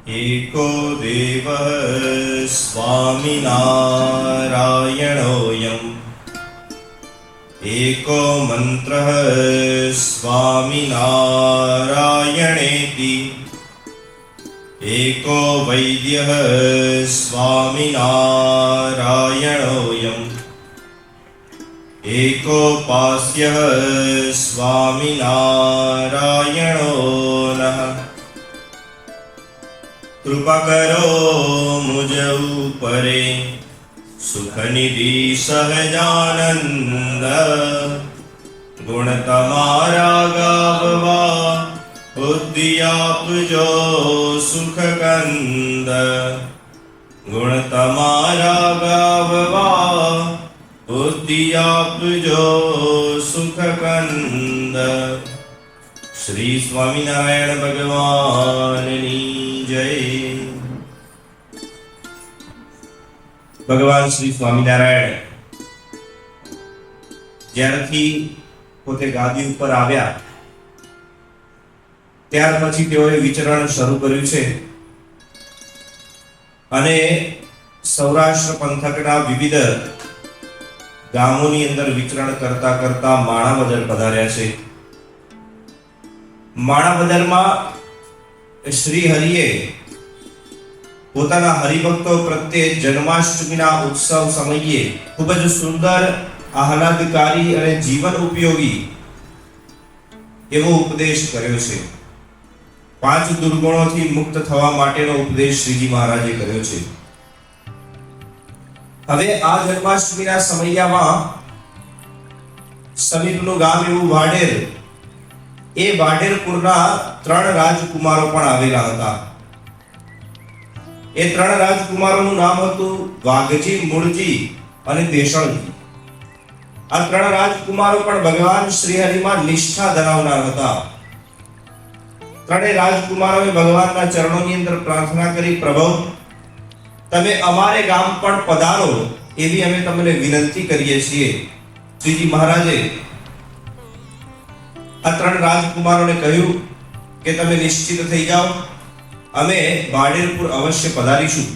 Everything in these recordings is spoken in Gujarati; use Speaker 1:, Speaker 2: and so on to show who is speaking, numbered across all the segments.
Speaker 1: एको देवः स्वामिनारायणोऽयम् एको मन्त्रः स्वामिनारायणेति एको वैद्यः स्वामिनारायणोऽयम् एकोपास्यः स्वामिनारायणो नः। कृपा करो मुझ ऊपरे सुखनिधि सहजानंद गुण तमारा गाववा बुद्धि आपजो सुख कंद गुण तमारा गाववा बुद्धि आपजो सुख कंद। श्री स्वामिनारायण भगवाननी जय। ભગવાન શ્રી સ્વામિનારાયણ જ્યારથી પોતે ગાદી ઉપર આવ્યા ત્યાર પછી તેઓએ વિચરણ શરૂ કર્યું છે અને સૌરાષ્ટ્ર પંથકના વિવિધ ગામોની અંદર વિચરણ કરતા કરતા માણાવદર પધાર્યા છે। માણાવદરમાં શ્રી હરિએ પોતાના હરિભક્તો પ્રત્યે જન્માષ્ટમીના ઉત્સવ સમયે ખૂબ જ સુંદર, આહલાદકારી અને જીવન ઉપયોગી એવો ઉપદેશ કર્યો છે। 5 દુર્ગુણોથી મુક્ત થવા માટેનો ઉપદેશ શ્રીજી મહારાજે કર્યો છે। હવે આ જન્માષ્ટમીના સમયમાં સમીપનું ગામ એવું વાડેર, એ વાડેરપુરના 3 રાજકુમારો પણ આવેલા હતા। એ 3 રાજકુમારોનું નામ હતું વાઘજી, મૂળજી અને દેશળજી। આ 3 રાજકુમારો પણ ભગવાન શ્રી હરિમાં નિષ્ઠા ધરાવનાર હતા। 3 રાજકુમારોએ ભગવાનના ચરણોની અંદર પ્રાર્થના કરી, પ્રભુ તમે અમારે ગામ પણ પધારો એવી અમે તમને વિનંતી કરીએ છીએ। શ્રીજી મહારાજે આ 3 રાજકુમારોને કહ્યું કે તમે નિશ્ચિત થઈ જાઓ, અમે વાડેરપુર અવશ્ય પધારીશું।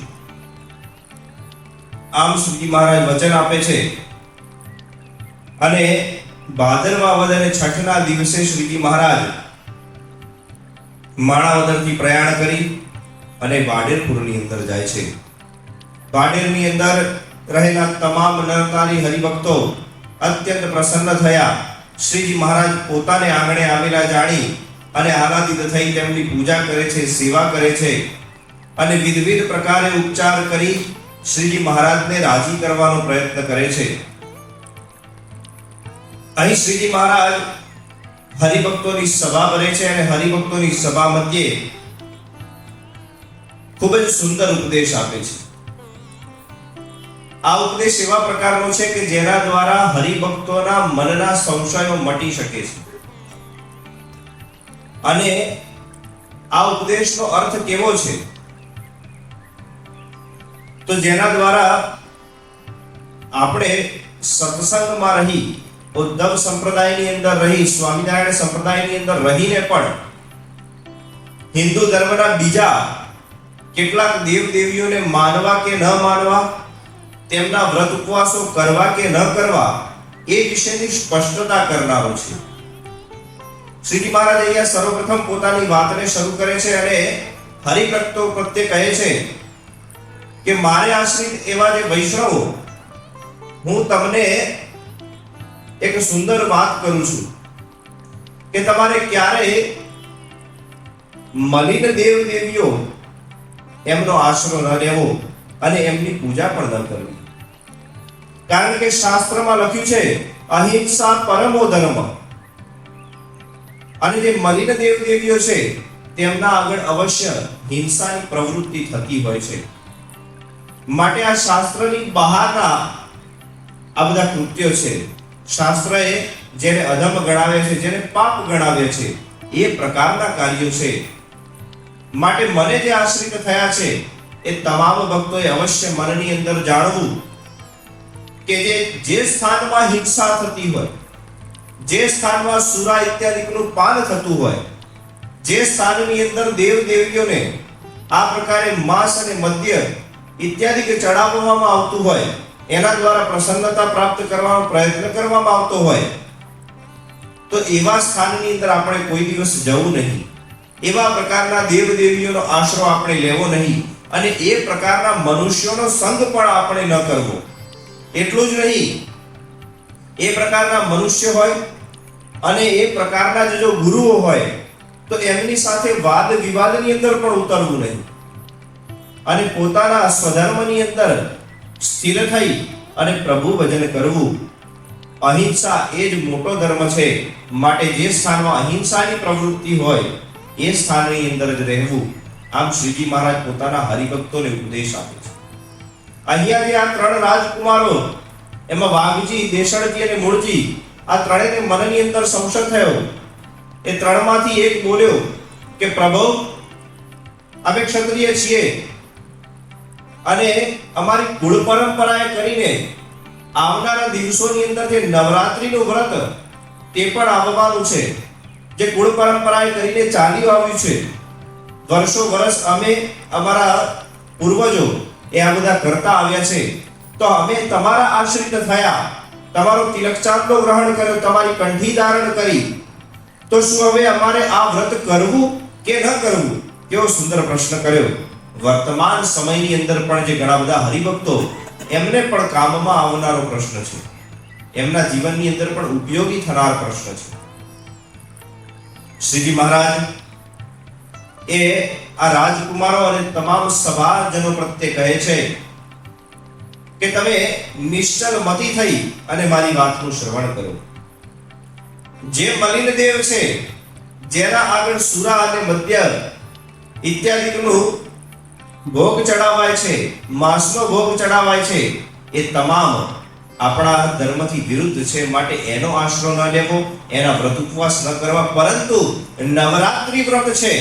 Speaker 1: આમ શ્રીજી મહારાજ વચન આપે છે અને ભાદરવા વદ અને છઠના દિવસે શ્રીજી મહારાજ માણાવદરથી પ્રયાણ કરી અને વાડેરપુરની અંદર જાય છે। વાડેરની અંદર રહેલા તમામ નરનારી હરિભક્તો અત્યંત પ્રસન્ન થયા। શ્રીજી મહારાજ પોતાને આંગણે આવેલા જાણી અને આરાધિત થઈ તેમની પૂજા કરે છે, સેવા કરે છે અને વિવિધ પ્રકારે ઉપચાર કરી શ્રીજી મહારાજને રાજી કરવાનો પ્રયત્ન કરે છે। અહીં શ્રીજી મહારાજ હરિભક્તોની સભા ભરે છે અને હરિભક્તોની સભા મધ્યે ખૂબ જ સુંદર ઉપદેશ આપે છે। આ ઉપદેશ એવા પ્રકારનો છે કે જેના દ્વારા હરિભક્તોના મનના સંશયો મટી શકે છે। અને આ ઉપદેશનો અર્થ કેવો છે તો જેના દ્વારા આપણે સત્સંગમાં રહી, ઉદ્ધવ સંપ્રદાયની અંદર રહી, સ્વામિનારાયણ સંપ્રદાયની અંદર રહીને પણ હિન્દુ ધર્મના બીજા કેટલાક દેવ દેવીઓને માનવા કે ન માનવા, તેમના વ્રત ઉપવાસો કરવા કે ન કરવા એ વિશેની સ્પષ્ટતા કરનારો છે। શ્રીજી મહારાજ અહીંયા સર્વપ્રથમ પોતાની વાતને શરૂ કરે છે અને હરિભક્તો પ્રત્યે કહે છે કે મારે આશ્રિત એવા જે વૈષ્ણવો, હું તમને એક સુંદર વાત કરું છું કે તમારે ક્યારે મલિન દેવ દેવીઓ એમનો આશરો ન લેવો અને એમની પૂજા પણ ન કરવી। કારણ કે શાસ્ત્રમાં લખ્યું છે અહિંસા પરમો ધર્મ, અને જે મલિન દેવ દેવીઓ છે તેમના આગળ અવશ્ય હિંસાની પ્રવૃત્તિ થતી હોય છે। માટે આ શાસ્ત્રની બહારના આ બધા કૃત્યો છે, શાસ્ત્રએ જેને અધમ ગણાવે છે, જેને પાપ ગણાવે છે, એ પ્રકારના કાર્યો છે। માટે મને જે આશ્રિત થયા છે એ તમામ ભક્તોએ અવશ્ય મનની અંદર જાણવું કે જે સ્થાનમાં હિંસા થતી હોય, જે સ્થાનમાં સુરા ઇત્યાદિનું પાન થતું હોય, જે સ્થાનની અંદર દેવ દેવીઓને આ પ્રકારે માંસ અને મદ્ય ઇત્યાદિ કે ચડાવવામાં આવતું હોય, એના દ્વારા પ્રસન્નતા પ્રાપ્ત કરવાનો પ્રયત્ન કરવામાં આવતો હોય, તો એવા સ્થાનની અંદર આપણે કોઈ દિવસ જવું નહીં. એવા પ્રકારના દેવદેવીઓનો આશરો આપણે લેવો નહીં અને એ પ્રકારના મનુષ્યોનો સંગ પણ આપણે ન કરવો. એટલું જ નહીં, એ પ્રકારના મનુષ્ય હોય અને એ પ્રકારના જો ગુરુઓ હોય તો એમની સાથે વાદ વિવાદની અંદર પણ ઉતરવું નહીં અને પોતાના સ્વધર્મની અંદર સ્થિર થઈ અને પ્રભુ ભજન કરવું. અહિંસા એ જ મોટો ધર્મ છે. માટે જે સ્થાનમાં અહિંસાની પ્રવૃત્તિ હોય એ સ્થાનની અંદર જ રહેવું. આમ શ્રીજી મહારાજ પોતાના હરિભક્તોને ઉપદેશ આપે છે. અહીંયા જે આ ત્રણ રાજકુમારો, એમાં વાઘજી, દેશળજી અને મૂળજી, આ ત્રણેયને મનની અંદર સંશય થયો. એ ત્રણમાંથી એક બોલ્યો કે પ્રભુ, અમે ક્ષત્રિય છીએ અને અમારી કુળ પરંપરાએ કરીને આવનારા દિવસોની અંદર જે નવરાત્રીનું વ્રત તે પણ આવવાનું છે, જે કુળ પરંપરાએ કરીને ચાલ્યું આવ્યું છે. વર્ષો વર્ષ અમે અમારા પૂર્વજો એ આ બધા કરતા આવ્યા છે. તો અમે તમારા આશ્રિત થયા, તમારો તિલક ચાંદલો ગ્રહણ કર્યો, તમારી કંઠી ધારણ કરી, તો શું હવે અમારે આ વ્રત કરવું કે ન કરવું? કેવો સુંદર પ્રશ્ન કર્યો. વર્તમાન સમયની અંદર પણ જે ઘણા બધા હરિભક્તો, એમને પણ કામમાં આવનારો પ્રશ્ન છે, એમના જીવનની અંદર પણ ઉપયોગી થનાર પ્રશ્ન છે. શ્રીજી મહારાજ એ આ રાજકુમારો અને તમામ સભાજનો પ્રત્યે કહે છે કે તમે નિશ્ચલ મતી થઈ અને મારી વાતનું શ્રવણ કરો. જે મલિન દેવ છે, જેના આગળ સુરા અને મદ્ય ઇત્યાદિનું ભોગ ચડાવાય છે, માંસનો ભોગ ચડાવાય છે, એ તમામ આપણા ધર્મથી વિરુદ્ધ છે. માટે એનો આશરો ન લેવો, એના વ્રત ઉપવાસ ન કરવા. પરંતુ નવરાત્રી વ્રત છે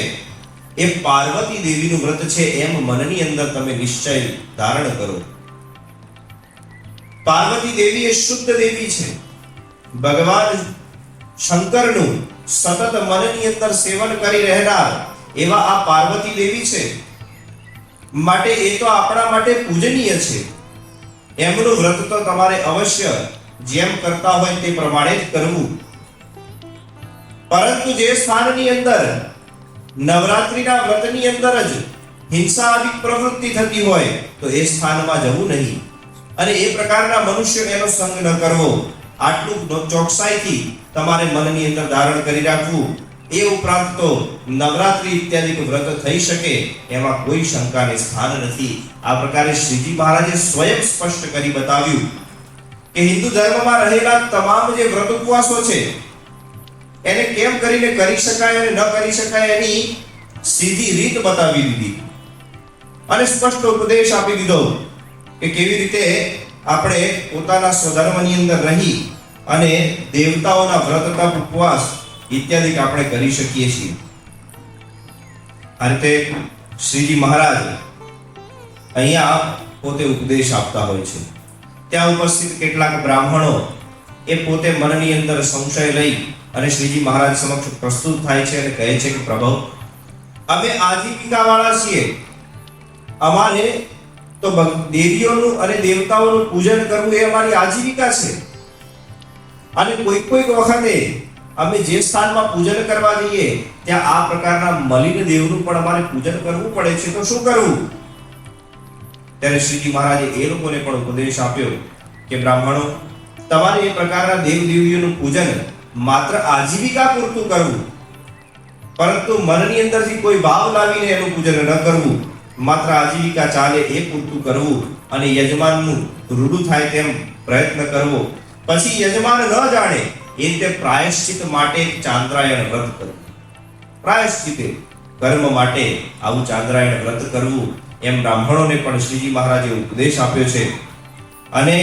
Speaker 1: એ પાર્વતી દેવીનું વ્રત છે એમ મનની અંદર તમે નિશ્ચય ધારણ કરો. પાર્વતી દેવી એ શુદ્ધ દેવી છે. ભગવાન શંકરનું સતત મનની અંદર સેવન કરી રહેનાર એવા આ પાર્વતી દેવી છે. માટે એ તો આપણા માટે પૂજનીય છે. એમનું વ્રત તો તમારે અવશ્ય જેમ કરતા હોય તે પ્રમાણે જ કરવું. પરંતુ જે સ્થાનની અંદર નવરાત્રીના વ્રતની અંદર જ હિંસાની પ્રવૃત્તિ થતી હોય તો એ સ્થાનમાં જવું નહીં અને એ પ્રકારના મનુષ્ય એનો સંગ ન કરવો. આટલું ચોકસાઈથી તમારે મનની અંદર ધારણ કરી રાખવું. એ ઉપરાંત તો નવરાત્રી ઇત્યાદિ વ્રત થઈ શકે એમાં કોઈ શંકાને સ્થાન નથી. આ પ્રકારે શ્રીજી મહારાજે સ્વયં સ્પષ્ટ કરી બતાવ્યું કે હિન્દુ ધર્મમાં રહેલા તમામ જે વ્રત ઉપવાસો છે એને કેમ કરીને કરી શકાય અને ન કરી શકાય એની સીધી રીત બતાવી દીધી અને સ્પષ્ટ ઉપદેશ આપી દીધો કે કેવી રીતે આપણે પોતાના સ્વધર્મની અંદર રહી અને દેવતાઓના વ્રત તપ ઉપવાસ ઇત્યાદિ આપણે કરી શકીએ છીએ. આ રીતે શ્રીજી મહારાજ અહીંયા પોતે ઉપદેશ આપતા હોય છે. ત્યાં ઉપસ્થિત કેટલાક બ્રાહ્મણો એ પોતે મનની અંદર સંશય લઈ અને શ્રીજી મહારાજ સમક્ષ પ્રસ્તુત થાય છે અને કહે છે કે પ્રભુ, અમે આજીવિકા વાળા છીએ. અમારે તો દેવીઓનું અને દેવતાઓનું પૂજન કરવું એ અમારી આજીવિકા છે અને કોઈક વખતે અમે જે સ્થાનમાં પૂજન કરવા જઈએ ત્યાં આ પ્રકારના મલિન દેવનું પણ અમારે પૂજન કરવું પડે છે. તો શું કરવું? ત્યારે શ્રીજી મહારાજે એ લોકોને પણ ઉપદેશ આપ્યો કે બ્રાહ્મણો, તમારે એ પ્રકારના દેવ દેવીઓનું પૂજન માત્ર આજીવિકા પૂરતું કરવું, પરંતુ મનની અંદરથી કોઈ ભાવ લાવીને એનું પૂજન ન કરવું. માત્ર આજીવિકા ચાલે એ પૂરતું કરવું અને યજમાનનું રૂડું થાય તેમ પ્રયત્ન કરવો. પછી યજમાન ન જાણે એ રીતે પ્રાયશ્ચિત માટે ચાંદ્રાયણ વ્રત કરવું. પ્રાયશ્ચિતે કર્મ માટે આવું ચાંદ્રાયણ વ્રત કરવું એમ બ્રાહ્મણોને પણ શ્રીજી મહારાજે ઉપદેશ આપ્યો છે. અને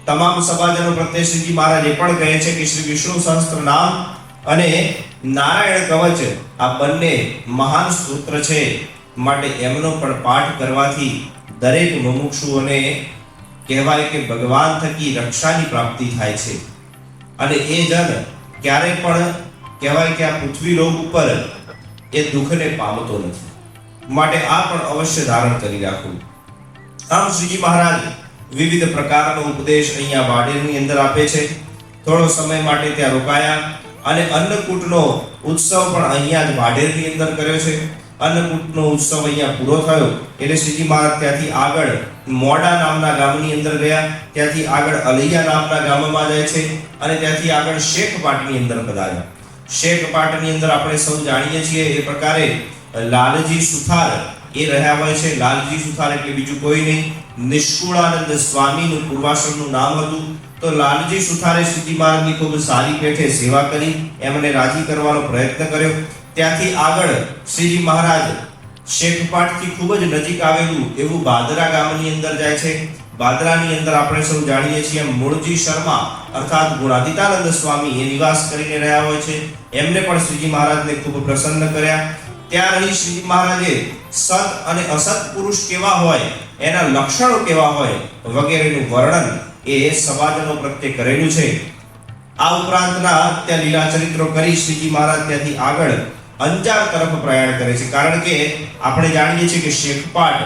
Speaker 1: તમામ સભાજનો પ્રત્યે શ્રીજી મહારાજ એ પણ કહે છે કે શ્રી વિષ્ણુ સહસ્ત્ર નામ અને નારાયણ કવચ આ બંને મહાન સ્તોત્ર છે. માટે એમનો પણ પાઠ કરવાથી દરેક મુમુક્ષુઓને કહેવાય કે ભગવાન થકી રક્ષાની પ્રાપ્તિ થાય છે અને એ જન ક્યારે પણ કહેવાય કે આ પૃથ્વી લોક ઉપર એ દુઃખને પામતો નથી. માટે આ પણ અવશ્ય ધારણ કરી રાખવું. આમ શ્રીજી મહારાજ વિવિધ પ્રકારનો ઉપદેશ અહીંયા વાડેરની અંદર આપે છે. થોડો સમય માટે ત્યાં રોકાયા અને અન્નકૂટનો ઉત્સવ પણ અહીંયા જ વાડેરની અંદર કર્યો છે. અન્નકૂટનો ઉત્સવ અહીંયા પૂરો થયો એટલે શ્રીજી મહારાજ ત્યાંથી આગળ મોડા નામના ગામની અંદર ગયા, ત્યાંથી આગળ અલૈયા નામના ગામમાં જાય છે અને ત્યાંથી આગળ શેખપાટની અંદર પધાર્યા. શેખપાટની અંદર આપણે સૌ જાણીએ છીએ એ પ્રકારે લાલજી સુથાર એ રહ્યા હોય છે. લાલજી સુથાર એટલે બીજું કોઈ નહીં, નિષ્કુળાનંદ સ્વામીનું પૂર્વાશ્રમનું નામ હતું. તો લાલજી સુથારે શ્રીજી મહારાજની ખૂબ સારી પેઠે સેવા કરી, એમને રાજી કરવાનો પ્રયત્ન કર્યો. ત્યાંથી આગળ શ્રીજી મહારાજ શેખપાટથી ખૂબ જ નજીક આવેલું એવું બાદરા ગામની અંદર જાય છે. બાદરાની અંદર આપણે સૌ જાણીએ છીએ મૂળજી શર્મા અર્થાત ગુણાતીતાનંદ સ્વામી એ નિવાસ કરીને રહ્યા હોય છે. એમને પણ શ્રીજી મહારાજને ખૂબ પ્રસન્ન કર્યા. ત્યાં રહી શ્રીજી મહારાજે સત અને અસત પુરુષ કેવા હોય, એના લક્ષણો કેવા હોય વગેરેનું વર્ણન એ સમાજનો પ્રત્યે કરેલું છે. આ ઉપરાંતના ત્યાં લીલા ચરિત્રો કરી શ્રીજી મહારાજ ત્યાંથી આગળ અંજાર તરફ પ્રયાણ કરે છે. કારણ કે આપણે જાણીએ છીએ કે શેખપાટ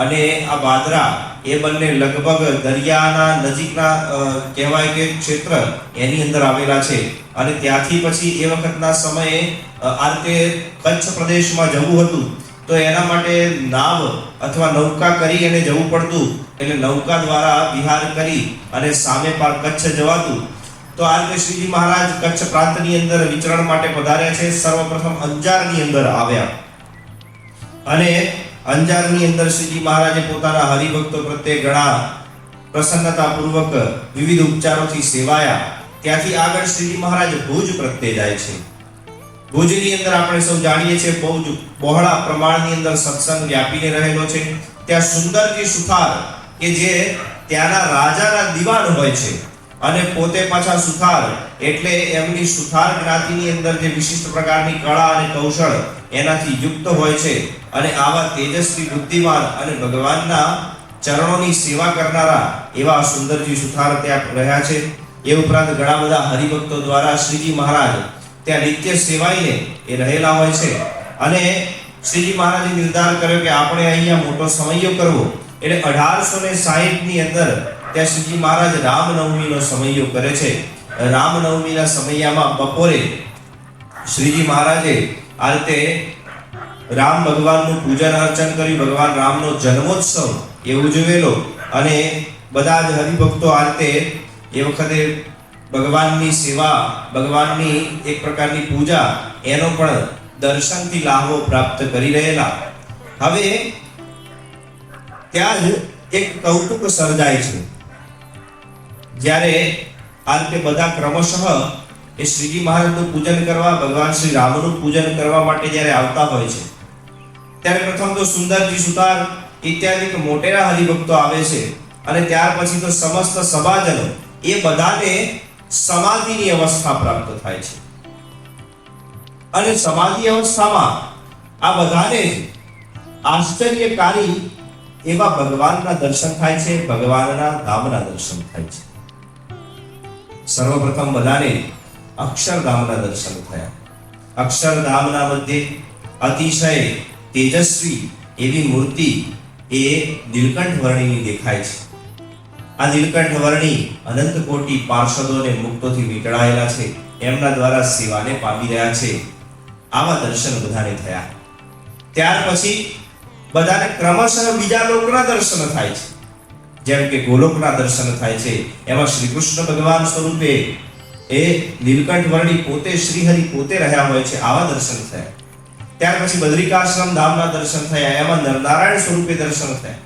Speaker 1: અને આ બાદરા એ બંને લગભગ દરિયાના નજીકના કહેવાય કે ક્ષેત્ર એની અંદર આવેલા છે. અને ત્યાંથી પછી એ વખતના સમયે આ રીતે કચ્છ પ્રદેશમાં જવું હતું તો એના માટે નાવ અથવા નૌકા કરી અને જવું પડતું. એટલે નૌકા દ્વારા વિહાર કરી અને સામે પાર કચ્છ જવાતું. તો આ રીતે શ્રીજી મહારાજ કચ્છ પ્રાંતની અંદર વિચરણ માટે પધાર્યા છે. સર્વપ્રથમ અંજારની અંદર આવ્યા અને અંજારની અંદર શ્રીજી મહારાજે પોતાના હરિભક્તો પ્રત્યે ઘણા પ્રસન્નતાપૂર્વક વિવિધ ઉપચારોથી સેવાયા. ત્યાંથી આગળ શ્રીજી મહારાજ ભુજ પ્રત્યે જાય છે. ભુજની અંદર આપણે સૌ જાણીએ છીએ બહુ જ બહોળા પ્રમાણની અંદર સત્સંગ વ્યાપીને રહેલો છે. ત્યાં સુંદરજી સુથાર કે જે ત્યાંના રાજાના દિવાન હોય છે અને પોતે પાછા સુથાર એટલે એમની સુથાર જ્ઞાતિની અંદર જે વિશિષ્ટ પ્રકારની કળા અને કૌશળ એનાથી યુક્ત હોય છે. અને આવા તેજસ્વી બુદ્ધિમાન અને ભગવાનના ચરણોની સેવા કરનારા એવા સુંદરજી સુથાર ત્યાં રહ્યા છે. એ ઉપરાંત ઘણા બધા હરિભક્તો દ્વારા શ્રીજી મહારાજ ત્યાં નિત્ય સેવાઈને એ રહેલા હોય છે. અને શ્રીજી મહારાજે નિર્ધાર કર્યો કે આપણે અહીંયા મોટો સમયો કરવો એટલે 1860 ની અંદર ત્યાં શ્રીજી મહારાજ રામનવમીનો સમયો કરે છે. રામનવમીના સમયમાં બપોરે શ્રીજી મહારાજે આ રીતે રામ ભગવાનનું પૂજન અર્ચન કરી ભગવાન રામનો જન્મોત્સવ એ ઉજવેલો. અને બધા જ હરિભક્તો આ રીતે એ વખતે ભગવાનની સેવા, ભગવાનની એક પ્રકારની પૂજા એનો પણ દર્શનથી લાભો પ્રાપ્ત કરી રહેલા. હવે ત્યાં જ એક કૌતુક સર્જાય છે. જ્યારે આ રીતે બધા ક્રમશઃ એ શ્રીજી મહારાજનું પૂજન કરવા, ભગવાન શ્રી રામનું પૂજન કરવા માટે જ્યારે આવતા હોય છે ત્યારે પ્રથમ તો સુંદરજી સુતાર ઇત્યાદિ મોટેરા હરિભક્તો આવે છે. અને ત્યાર પછી તો સમસ્ત સભાજનો એ બધાને સમાધિની અવસ્થા પ્રાપ્ત થાય છે. અને સમાધિ અવસ્થામાં આ બધાને આશ્ચર્યકારી એવા ભગવાનના દર્શન થાય છે, ભગવાનના ધામના દર્શન થાય છે. સર્વપ્રથમ બધાને અક્ષરધામના દર્શન થયા. અક્ષરધામના મધ્યે અતિશય તેજસ્વી એવી મૂર્તિ એ નીલકંઠ વર્ણીની દેખાય છે. આ નીલકંઠ વર્ણી અનંત કોટી પાર્ષદોને મુક્તોથી વીંટળાયેલા છે, એમના દ્વારા સેવાને પામી રહ્યા છે. આવા દર્શન બધાને થયા. ત્યાર પછી બધાને ક્રમશઃ બીજા લોકના દર્શન થાય છે. જેમ કે ગોલોકના દર્શન થાય છે. એમાં શ્રી કૃષ્ણ ભગવાન સ્વરૂપે એ નીલકંઠ વર્ણી પોતે શ્રીહરિ પોતે રહ્યા હોય છે. આવા દર્શન થયા. ત્યાર પછી બદ્રિકાશ્રમ ધામના દર્શન થયા. એમાં નરનારાયણ સ્વરૂપે દર્શન થયા.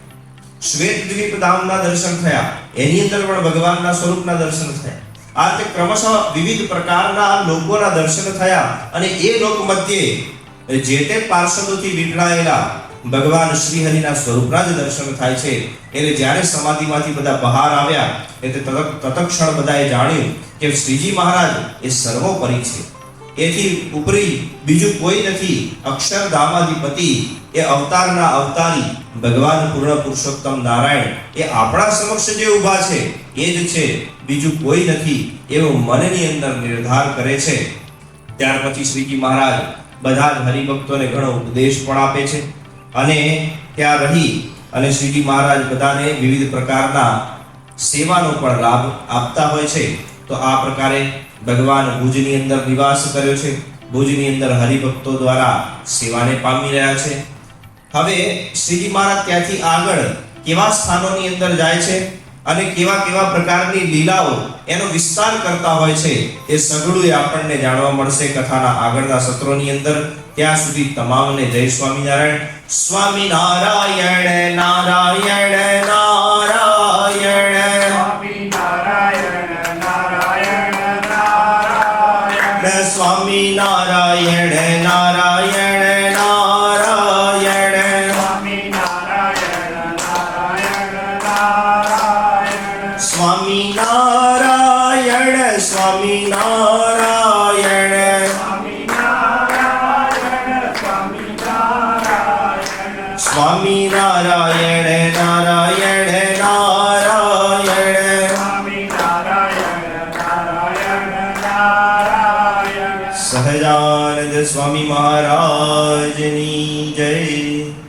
Speaker 1: શ્વેતદ્વીપ ધામના દર્શન થયા. એની અંદર પણ ભગવાનના સ્વરૂપના દર્શન થયા. આ રીતે ક્રમશઃ વિવિધ પ્રકારના લોકોના દર્શન થયા. અને એ લોક મધ્યે જે તે પાર્ષદોથી વીંટળાયેલા ભગવાન શ્રીહરિના સ્વરૂપના જ દર્શન થાય છે. એટલે જ્યારે સમાધિમાંથી બધા બહાર આવ્યા એટલે તત્ક્ષણ બધાએ જાણ્યું કે શ્રીજી મહારાજ એ સર્વોપરી છે. એથી ઉપરી બીજું કોઈ નથી. અક્ષરધામાધિપતિ એ અવતારના અવતારી ભગવાન પૂર્ણ પુરુષોત્તમ નારાયણ એ આપણા સમક્ષ જે ઊભા છે એ જ છે, બીજું કોઈ નથી એવો મનની અંદર નિર્ધાર કરે છે. ત્યાર પછી શ્રીજી મહારાજ બધા જ હરિભક્તોને ઘણો ઉપદેશ પણ આપે છે. અને ત્યાં રહી અને શ્રીજી મહારાજ બધાને વિવિધ પ્રકારના સેવાનો પણ લાભ આપતા હોય છે. તો આ પ્રકારે ભગવાન ભુજની અંદર નિવાસ કર્યો છે. ભુજની અંદર હરિભક્તો દ્વારા સેવાને પામી રહ્યા છે. હવે શ્રીજી મહારાજ ત્યાંથી આગળ કેવા સ્થાનોની અંદર જાય છે અને કેવા કેવા પ્રકારની લીલાઓ એનો વિસ્તાર કરતા હોય છે એ સઘળું આપણને જાણવા મળશે કથાના આગળના સત્રોની અંદર. ત્યાં સુધી તમામને જય સ્વામિનારાયણ. સ્વામિનારાયણ નારાયણ નારાયણ
Speaker 2: સ્વામિનારાયણ નારાયણ નારાયણ
Speaker 1: સ્વામિનારાયણ નારાયણ નારાયણ
Speaker 2: સ્વામિનારાયણ નારાયણ નારાયણ
Speaker 1: સ્વામિનારાયણ સ્વામિનારાયણ સ્વામિનારાયણ નારાયણ નારાયણ સહજાનંદ સ્વામી મહારાજની જય.